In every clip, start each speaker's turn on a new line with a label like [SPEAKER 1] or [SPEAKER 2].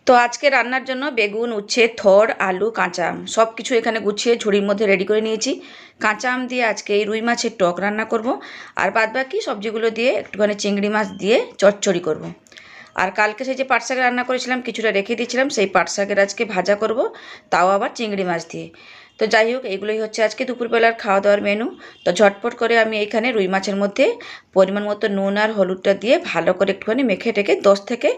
[SPEAKER 1] তো আজকে রান্নার জন্য বেগুন, উচ্ছে, থোড়, আলু, কাঁচা আম সব কিছু এখানে গুছিয়ে ঝুড়ির মধ্যে রেডি করে নিয়েছি। কাঁচা আম দিয়ে আজকে এই রুই মাছের টক রান্না করব। আর বাদবাকি সবজিগুলো দিয়ে একটুখানি চিংড়ি মাছ দিয়ে চচ্চড়ি করব। আর কালকে সেই যে পাট শাক রান্না করেছিলাম কিছুটা রেখে দিয়েছিলাম, সেই পাট শাকের আজকে ভাজা করব, তাও আবার চিংড়ি মাছ দিয়ে। তো যাই হোক, এগুলোই হচ্ছে আজকে দুপুরবেলার খাওয়া দাওয়ার মেনু। তো ঝটপট করে আমি এইখানে রুই মাছের মধ্যে পরিমাণ মতো নুন আর হলুদটা দিয়ে ভালো করে একটুখানি মেখে টেকে 10 থেকে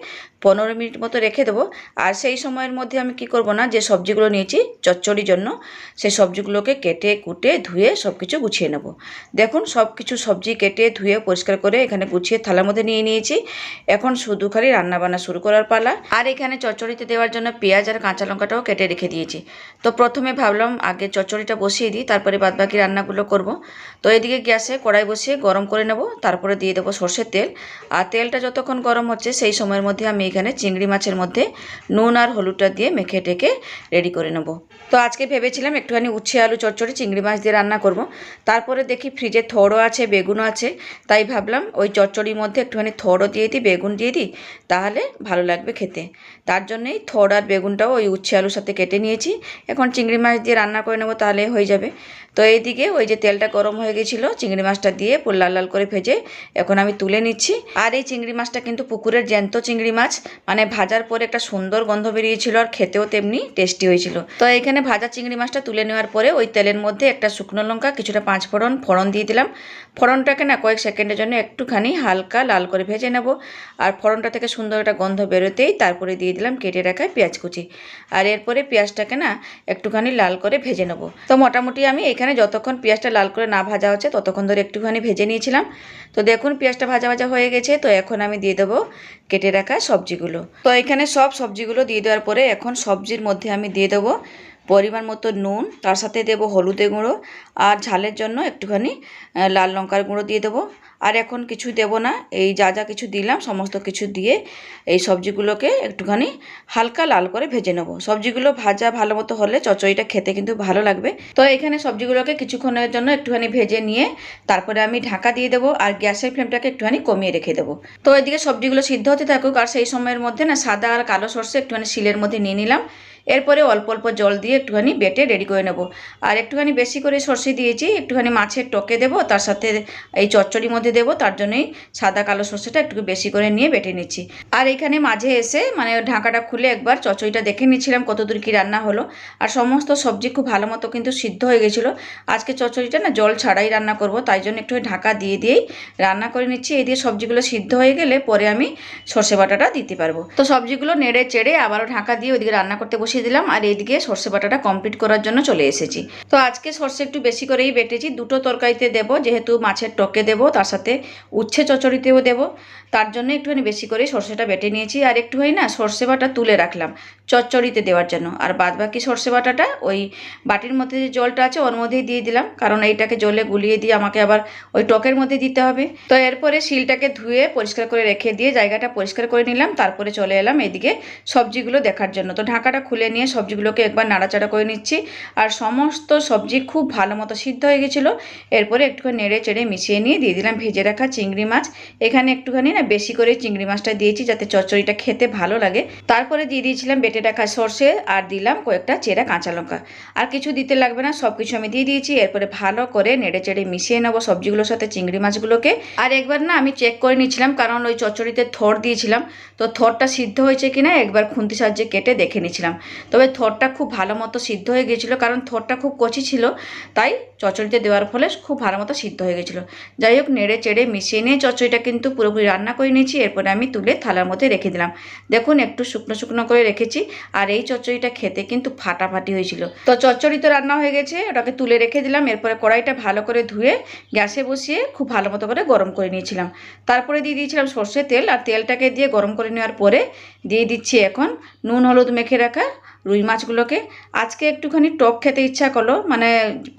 [SPEAKER 1] 15 মিনিট মতো রেখে দেবো। আর সেই সময়ের মধ্যে আমি কি করব না, যে সবজিগুলো নিয়েছি চচ্চড়ির জন্য, সেই সবজিগুলোকে কেটে কুটে ধুয়ে সব কিছু গুছিয়ে নেব। দেখুন, সব কিছু সবজি কেটে ধুয়ে পরিষ্কার করে এখানে গুছিয়ে থালার মধ্যে নিয়ে নিয়েছি। এখন শুধু খালি রান্নাবান্না শুরু করার পালা। আর এখানে চচ্চড়িতে দেওয়ার জন্য পেঁয়াজ আর কাঁচা লঙ্কাটাও কেটে রেখে দিয়েছি। তো প্রথমে ভাবলাম আগে চচ্চড়িটা বসিয়ে দিই, তারপরে বাদবাকি রান্নাগুলো করব। তো এদিকে গ্যাসে কড়াই বসিয়ে গরম করে নেব, তারপরে দিয়ে দেবো সর্ষের তেল। আর তেলটা যতক্ষণ গরম হচ্ছে সেই সময়ের মধ্যে আমি এখানে চিংড়ি মাছের মধ্যে নুন আর হলুদটা দিয়ে মেখে টেকে রেডি করে নেব। তো আজকে ভেবেছিলাম একটুখানি উচ্ছে আলু চচ্চড়ি চিংড়ি মাছ দিয়ে রান্না করব। তারপরে দেখি ফ্রিজে থোড়ও আছে, বেগুনও আছে, তাই ভাবলাম ওই চচ্চড়ির মধ্যে একটুখানি থোড়ও দিয়ে দিই, বেগুন দিয়ে দিই, তাহলে ভালো লাগবে খেতে। তার জন্যই থোড় আর বেগুনটাও ওই উচ্ছে আলুর সাথে কেটে নিয়েছি। এখন চিংড়ি মাছ দিয়ে রান্না করে নেবো, তাহলে হয়ে যাবে। তো এইদিকে ওই যে তেলটা গরম হয়ে গেছিলো, চিংড়ি মাছটা দিয়ে পুরো লাল লাল করে ভেজে এখন আমি তুলে নিচ্ছি। আর এই চিংড়ি মাছটা কিন্তু পুকুরের জ্যান্ত চিংড়ি মাছ, মানে ভাজার পরে একটা সুন্দর গন্ধ বেরিয়েছিল আর খেতেও তেমনি টেস্টি হয়েছিল। তো এখানে ভাজা চিংড়ি মাছটা তুলে নেওয়ার পরে ওই তেলের মধ্যে একটা শুকনো লঙ্কা, কিছুটা পাঁচ ফোড়ন দিয়ে দিলাম। ফোড়নটাকে না কয়েক সেকেন্ডের জন্য একটুখানি হালকা লাল করে ভেজে নেব। আর ফোড়নটা থেকে সুন্দর একটা গন্ধ বেরোতেই তারপরে দিয়ে দিলাম কেটে রাখা পেঁয়াজ কুচি। আর এরপরে পেঁয়াজটাকে না একটুখানি লাল করে ভেজে নেব। তো মোটামুটি আমি এখানে যতক্ষণ পেঁয়াজটা লাল করে না ভাজা হচ্ছে ততক্ষণ ধরে একটুখানি ভেজে নিয়েছিলাম। তো দেখুন পেঁয়াজটা ভাজা ভাজা হয়ে গেছে। তো এখন আমি দিয়ে দেবো কেটে রাখা সবজিগুলো। তো এখানে সব সবজিগুলো দিয়ে দেওয়ার পরে এখন সবজির মধ্যে আমি দিয়ে দেবো পরিমাণ মতো নুন, তার সাথে দেবো হলুদের গুঁড়ো, আর ঝালের জন্য একটুখানি লাল লঙ্কার গুঁড়ো দিয়ে দেবো। আর এখন কিছু দেবো না, এই যা যা কিছু দিলাম সমস্ত কিছু দিয়ে এই সবজিগুলোকে একটুখানি হালকা লাল করে ভেজে নেবো। সবজিগুলো ভাজা ভালো মতো হলে চচ্চড়িটা খেতে কিন্তু ভালো লাগবে। তো এখানে সবজিগুলোকে কিছুক্ষণের জন্য একটুখানি ভেজে নিয়ে তারপরে আমি ঢাকা দিয়ে দেবো আর গ্যাসের ফ্লেমটাকে একটুখানি কমিয়ে রেখে দেবো। তো এদিকে সবজিগুলো সিদ্ধ হতে থাকুক, আর সেই সময়ের মধ্যে না সাদা আর কালো সর্ষে একটুখানি শিলের মধ্যে নিয়ে নিলাম। এরপরে অল্প অল্প জল দিয়ে একটুখানি বেটে রেডি করে নেব। আর একটুখানি বেশি করে সর্ষে দিয়েছি, একটুখানি মাছের টকে দেবো, তার সাথে এই চচ্চড়ির মধ্যে দেবো, তার জন্যই সাদা কালো সর্ষেটা একটু বেশি করে নিয়ে বেটে নিচ্ছি। আর এখানে মাঝে এসে মানে ঢাকাটা খুলে একবার চচ্চড়িটা দেখে নিচ্ছিলাম কতদূর কী রান্না হলো। আর সমস্ত সবজি খুব ভালো মতো কিন্তু সিদ্ধ হয়ে গেছিলো। আজকে চচ্চড়িটা না জল ছাড়াই রান্না করব, তাই জন্য একটু ঢাকা দিয়ে দিয়েই রান্না করে নিচ্ছি। এই দিয়ে সবজিগুলো সিদ্ধ হয়ে গেলে পরে আমি সর্ষে বাটাটা দিতে পারবো। তো সবজিগুলো নেড়ে চেড়ে আবারও ঢাকা দিয়ে ওইদিকে রান্না করতে বসিয়ে দিলাম। আর এইদিকে সর্ষে বাটাটা কমপ্লিট করার জন্য চলে এসেছি। তো আজকে সর্ষে একটু বেশি করেই বেটেছি, দুটো তরকারিতে দেবো, যেহেতু মাছের টকে দেবো, তার সাথে উচ্ছে চচ্চড়িতেও দেবো, তার জন্য একটুখানি বেশি করে সর্ষেটা বেটে নিয়েছি। আর একটুখানি না সর্ষে বাটা তুলে রাখলাম চচ্চড়িতে দেওয়ার জন্য। আর বাদবাকি সর্ষে বাটাটা ওই বাটির মধ্যে যে জলটা আছে ওর মধ্যেই দিয়ে দিলাম, কারণ এইটাকে জলে গুলিয়ে দিয়ে আমাকে আবার ওই টকের মধ্যে দিতে হবে। তো এরপরে শিলটাকে ধুয়ে পরিষ্কার করে রেখে দিয়ে জায়গাটা পরিষ্কার করে নিলাম। তারপরে চলে এলাম এদিকে সবজিগুলো দেখার জন্য। তো ঢাকাটা খুলে নিয়ে সবজিগুলোকে একবার নাড়াচাড়া করে নিচ্ছি। আর সমস্ত সবজি খুব ভালো মতো সিদ্ধ হয়ে গেছিলো। এরপরে একটুখানি নেড়ে চেড়ে মিশিয়ে নিয়ে দিয়ে দিলাম ভেজে রাখা চিংড়ি মাছ। এখানে একটুখানি না বেশি করে চিংড়ি মাছটা দিয়েছি যাতে চচ্চড়িটা খেতে ভালো লাগে। তারপরে দিয়ে দিয়েছিলাম বেটে রাখা সর্ষে, আর দিলাম কয়েকটা চেরা কাঁচা লঙ্কা। আর কিছু দিতে লাগবে না, সব কিছু আমি দিয়ে দিয়েছি। এরপরে ভালো করে নেড়ে চেড়ে মিশিয়ে নেবো সবজিগুলোর সাথে চিংড়ি মাছগুলোকে। আর একবার না আমি চেক করে নিচ্ছিলাম, কারণ ওই চচ্চড়িতে থোড় দিয়েছিলাম, তো থোড়টা সিদ্ধ হয়েছে কিনা একবার খুন্তি সাহায্যে কেটে দেখে নিচ্ছিলাম। তবে থোড়টা খুব ভালো মতো সিদ্ধ হয়ে গেছিলো, কারণ থোড়টা খুব কচি ছিল, তাই চচ্চড়িতে দেওয়ার ফলে খুব ভালো মতো সিদ্ধ হয়ে গেছিলো। যাই হোক, নেড়ে চেড়ে মিশিয়ে নিয়ে চচ্চড়িটা কিন্তু পুরোপুরি রান্না করে নিয়েছি। এরপরে আমি তুলে থালার মধ্যে রেখে দিলাম। দেখুন একটু শুকনো শুকনো করে রেখেছি। আর এই চচ্চড়িটা খেতে কিন্তু ফাটাফাটি হয়েছিল। তো চচ্চড়ি তো রান্না হয়ে গেছে, ওটাকে তুলে রেখে দিলাম। এরপরে কড়াইটা ভালো করে ধুয়ে গ্যাসে বসিয়ে খুব ভালো মতো করে গরম করে নিয়েছিলাম। তারপরে দিয়ে দিয়েছিলাম সর্ষের তেল। আর তেলটাকে দিয়ে গরম করে নেওয়ার পরে দিয়ে দিচ্ছি এখন নুন হলুদ মেখে রাখা রুই মাছগুলোকে। আজকে একটুখানি টক খেতে ইচ্ছা করলো, মানে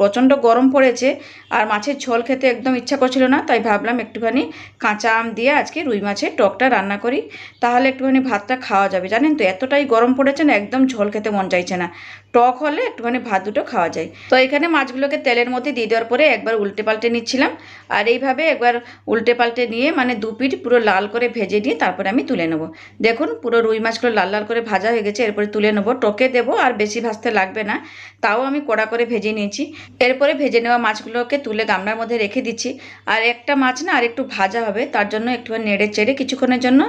[SPEAKER 1] প্রচণ্ড গরম পড়েছে আর মাছের ঝোল খেতে একদম ইচ্ছা করছিল না, তাই ভাবলাম একটুখানি কাঁচা আম দিয়ে আজকে রুই মাছের টকটা রান্না করি, তাহলে একটুখানি ভাতটা খাওয়া যাবে। জানেন তো এতটাই গরম পড়েছে না, একদম ঝোল খেতে মন চাইছে না, টক হলে একটুখানি ভাত দুটো খাওয়া যায়। তো এখানে মাছগুলোকে তেলের মধ্যে দিয়ে দেওয়ার পরে একবার উল্টে পাল্টে নিচ্ছিলাম, আর এইভাবে একবার উল্টে পাল্টে নিয়ে মানে দু পিঠ পুরো লাল করে ভেজে নিয়ে তারপরে আমি তুলে নেবো। দেখুন পুরো রুই মাছগুলো লাল লাল করে ভাজা হয়ে গেছে, এরপরে তুলে নেবো। টকে দেবো আর বেশি ভাজতে লাগবে না, তাও আমি কড়া করে ভেজে নিয়েছি। এরপরে ভেজে নেওয়া মাছগুলোকে তুলে গামলার মধ্যে রেখে দিচ্ছি। আর একটা মাছ না আর একটু ভাজা হবে, তার জন্য একটুখানি নেড়ে চেড়ে কিছুক্ষণের জন্য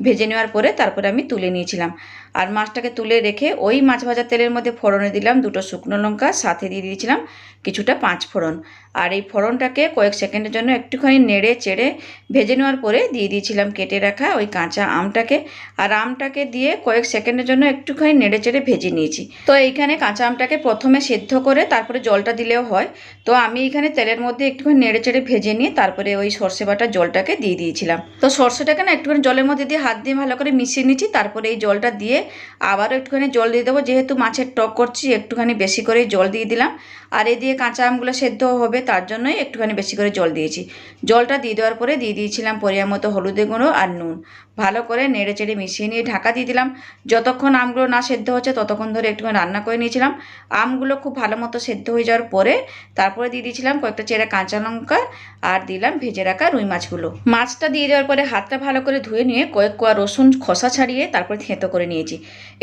[SPEAKER 1] ভেজে নেওয়ার পরে তারপরে আমি তুলে নিয়েছিলাম। আর মাছটাকে তুলে রেখে ওই মাছ ভাজা তেলের মধ্যে ফোড়নে দিলাম দুটো শুকনো লঙ্কা, সাথে দিয়ে দিয়েছিলাম কিছুটা পাঁচ ফোড়ন। আর এই ফোড়নটাকে কয়েক সেকেন্ডের জন্য একটুখানি নেড়ে চেড়ে ভেজে নেওয়ার পরে দিয়ে দিয়েছিলাম কেটে রাখা ওই কাঁচা আমটাকে। আর আমটাকে দিয়ে কয়েক সেকেন্ডের জন্য একটুখানি নেড়ে চেড়ে ভেজে নিয়েছি। তো এইখানে কাঁচা আমটাকে প্রথমে সেদ্ধ করে তারপরে জলটা দিলেও হয়, তো আমি এখানে তেলের মধ্যে একটুখানি নেড়ে চেড়ে ভেজে নিয়ে তারপরে ওই সর্ষে বাটার জলটাকে দিয়ে দিয়েছিলাম। তো সর্ষেটাকে না একটুখানি জলের মধ্যে দিয়ে হাত দিয়ে ভালো করে মিশিয়ে নিচ্ছি, তারপরে এই জলটা দিয়ে আবারও একটুখানি জল দিয়ে দেবো, যেহেতু মাছের টক করছি একটুখানি বেশি করেই জল দিয়ে দিলাম। আর এই দিয়ে কাঁচা আমগুলো সেদ্ধ হবে, তার জন্যই একটুখানি বেশি করে জল দিয়েছি। জলটা দিয়ে দেওয়ার পরে দিয়ে দিয়েছিলাম পরিমাণ মতো হলুদের গুঁড়ো আর নুন। ভালো করে নেড়ে চেড়ে মিশিয়ে নিয়ে ঢাকা দিয়ে দিলাম। যতক্ষণ আমগুলো না সেদ্ধ হচ্ছে ততক্ষণ ধরে একটুখানি রান্না করে নিয়েছিলাম। আমগুলো খুব ভালো মতো সেদ্ধ হয়ে যাওয়ার পরে তারপরে দিয়ে দিয়েছিলাম কয়েকটা চেরা কাঁচা লঙ্কা আর দিলাম ভেজে রাখা রুই মাছগুলো। মাছটা দিয়ে দেওয়ার পরে হাতটা ভালো করে ধুয়ে নিয়ে কয়েক কোয়া রসুন খোসা ছাড়িয়ে তারপরে থেঁতো করে নিয়েছি।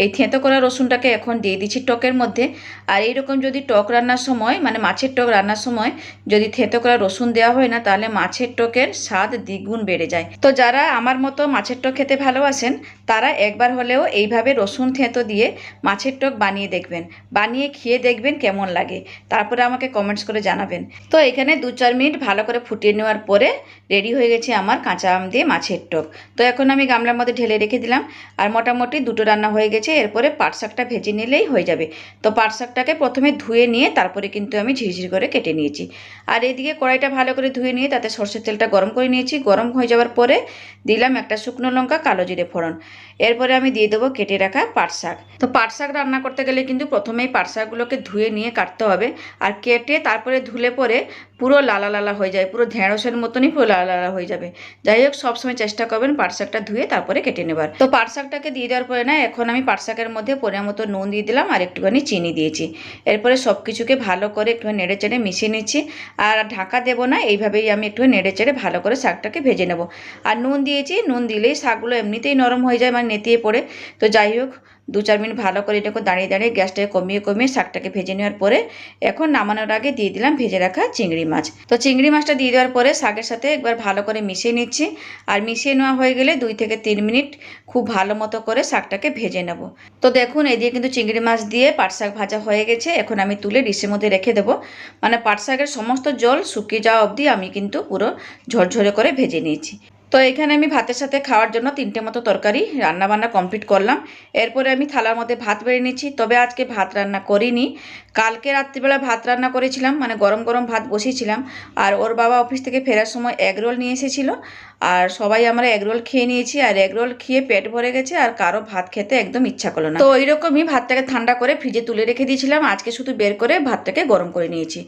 [SPEAKER 1] এই থেঁতো করা রসুনটাকে এখন দিয়ে দিচ্ছি টকের মধ্যে। আর এইরকম যদি টক রান্নার সময় মানে মাছের টক রান্নার সময় যদি থেঁতো করা রসুন দেওয়া হয় না, তাহলে মাছের টকের স্বাদ দ্বিগুণ বেড়ে যায়। তো যারা আমার মতো মাছের টক খেতে ভালোবাসেন তারা একবার হলেও এইভাবে রসুন থেঁতো দিয়ে মাছের টক বানিয়ে দেখবেন, বানিয়ে খেয়ে দেখবেন কেমন লাগে, তারপরে আমাকে কমেন্টস করে জানাবেন। তো এখানে 2-4 মিনিট ভালো করে ফুটিয়ে নেওয়ার পরে রেডি হয়ে গেছে আমার কাঁচা আম দিয়ে মাছের টক। তো এখন আমি গামলার মধ্যে ঢেলে রেখে দিলাম। আর মোটামুটি দুটো রান্না হয়ে গেছে, এরপরে পাট শাকটা ভেজে নিলেই হয়ে যাবে। তো পাট শাকটাকে প্রথমে ধুয়ে নিয়ে তারপরে কিন্তু আমি ঝিরিঝিরি করে কেটে নিয়েছি। আর এদিকে কড়াইটা ভালো করে ধুয়ে নিয়ে তাতে সরষের তেলটা গরম করে নিয়েছি। গরম হয়ে যাওয়ার পরে দিলাম একটা শুকনো লঙ্কা, কালো জিরে ফোড়ন। এরপরে আমি দিয়ে দেবো কেটে রাখা পাট শাক। তো পাট শাক রান্না করতে গেলে কিন্তু প্রথমেই পাট শাকগুলোকে ধুয়ে নিয়ে কাটতে হবে, আর কেটে তারপরে ধুলে পরে পুরো লালা লালা হয়ে যায়, পুরো ঢেঁড়সের মতনই পুরো লালা লালা হয়ে যাবে। যাই হোক সবসময় চেষ্টা করবেন পাট শাকটা ধুয়ে তারপরে কেটে নেবার। তো পাট শাকটাকে দিয়ে দেওয়ার পরে না এখন আমি পাট শাকের মধ্যে পরিমাণ মতো নুন দিয়ে দিলাম আর একটুখানি চিনি দিয়েছি। এরপরে সব কিছুকে ভালো করে একটু নেড়ে চেড়ে মিশিয়ে নিচ্ছি। আর ঢাকা দেবো না, এইভাবেই আমি একটু নেড়ে চেড়ে ভালো করে শাকটাকে ভেজে নেব। আর নুন দিয়েছি, নুন দিলেই শাকগুলো এমনিতেই নরম হয়ে যায়, মানে নেতিয়ে পড়ে। তো যাই হোক 2-4 মিনিট ভালো করে এটাকে দাঁড়িয়ে দাঁড়িয়ে গ্যাসটাকে কমিয়ে কমিয়ে শাকটাকে ভেজে নেওয়ার পরে এখন নামানোর আগে দিয়ে দিলাম ভেজে রাখা চিংড়ি মাছ। তো চিংড়ি মাছটা দিয়ে দেওয়ার পরে শাকের সাথে একবার ভালো করে মিশিয়ে নিচ্ছি। আর মিশিয়ে নেওয়া হয়ে গেলে 2 থেকে 3 মিনিট খুব ভালো মতো করে শাকটাকে ভেজে নেব। তো দেখুন এদিকে কিন্তু চিংড়ি মাছ দিয়ে পাট শাক ভাজা হয়ে গেছে। এখন আমি তুলে ডিশের মধ্যে রেখে দেবো, মানে পাট শাকের সমস্ত জল শুকিয়ে যাওয়া অবধি আমি কিন্তু পুরো ঝরঝরে করে ভেজে নিয়েছি। তো এখানে আমি ভাতের সাথে খাওয়ার জন্য 3টে মতো তরকারি রান্নাবান্না কমপ্লিট করলাম। এরপরে আমি থালার মধ্যে ভাত বেড়ে নিচ্ছি। তবে আজকে ভাত রান্না করিনি, কালকে রাত্রিবেলা ভাত রান্না করেছিলাম, মানে গরম গরম ভাত বসিয়েছিলাম। আর ওর বাবা অফিস থেকে ফেরার সময় এগরোল নিয়ে এসেছিল, আর সবাই আমরা এগরোল খেয়ে নিয়েছি। আর এগরোল খেয়ে পেট ভরে গেছে, আর কারো ভাত খেতে একদম ইচ্ছা করলো না। তো ওইরকমই ভাতটাকে ঠান্ডা করে ফ্রিজে তুলে রেখে দিয়েছিলাম, আজকে শুধু বের করে ভাতটাকে গরম করে নিয়েছি।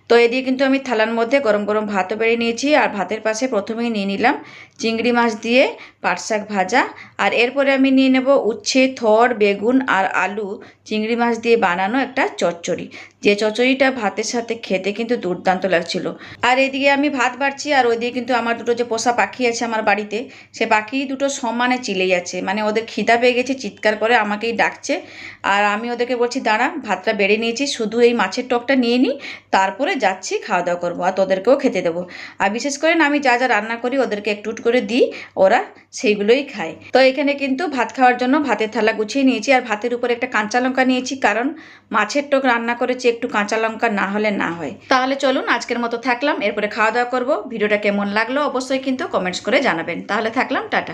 [SPEAKER 1] তো এদিকে কিন্তু আমি থালার মধ্যে গরম গরম ভাতও বেড়ে নিয়েছি। আর ভাতের পাশে প্রথমেই নিয়ে নিলাম চিংড়ি মাছ দিয়ে পাট শাক ভাজা। আর এরপরে আমি নিয়ে নেব উচ্ছে, থর, বেগুন আর আলু চিংড়ি মাছ দিয়ে বানানো একটা চচ্চড়ি, যে চচ্চড়িটা ভাতের সাথে খেতে কিন্তু দুর্দান্ত লাগছিল। আর এদিকে আমি ভাত বাড়ছি, আর ওইদিকে কিন্তু আমার দুটো যে পোষা পাখি আছে আমার বাড়িতে, সে পাখি দুটো সমানে চিলে যাচ্ছে, মানে ওদের খিদা পেয়ে গেছে, চিৎকার করে আমাকেই ডাকছে। আর আমি ওদেরকে বলছি দাঁড়া, ভাতটা বেড়ে নিয়েছি, শুধু এই মাছের টকটা নিয়ে নিই, তারপরে যাচ্ছি খাওয়া দাওয়া করবো, আর তোদেরকেও খেতে দেবো। আর বিশেষ করে আমি যা যা রান্না করি ওদেরকে একটু করে দিই, ওরা সেইগুলোই খায়। তো এখানে কিন্তু ভাত খাওয়ার জন্য ভাতের থালা গুছিয়ে নিয়েছি। আর ভাতের উপরে একটা কাঁচা লঙ্কা নিয়েছি, কারণ মাছের টক রান্না করেছি, একটু কাঁচা লঙ্কা না হলে না হয়। তাহলে চলুন আজকের মতো থাকলাম, এরপরে খাওয়া দাওয়া করবো। ভিডিওটা কেমন লাগলো অবশ্যই কিন্তু কমেন্টস করে জানাবেন। তাহলে থাকলাম, টাটা।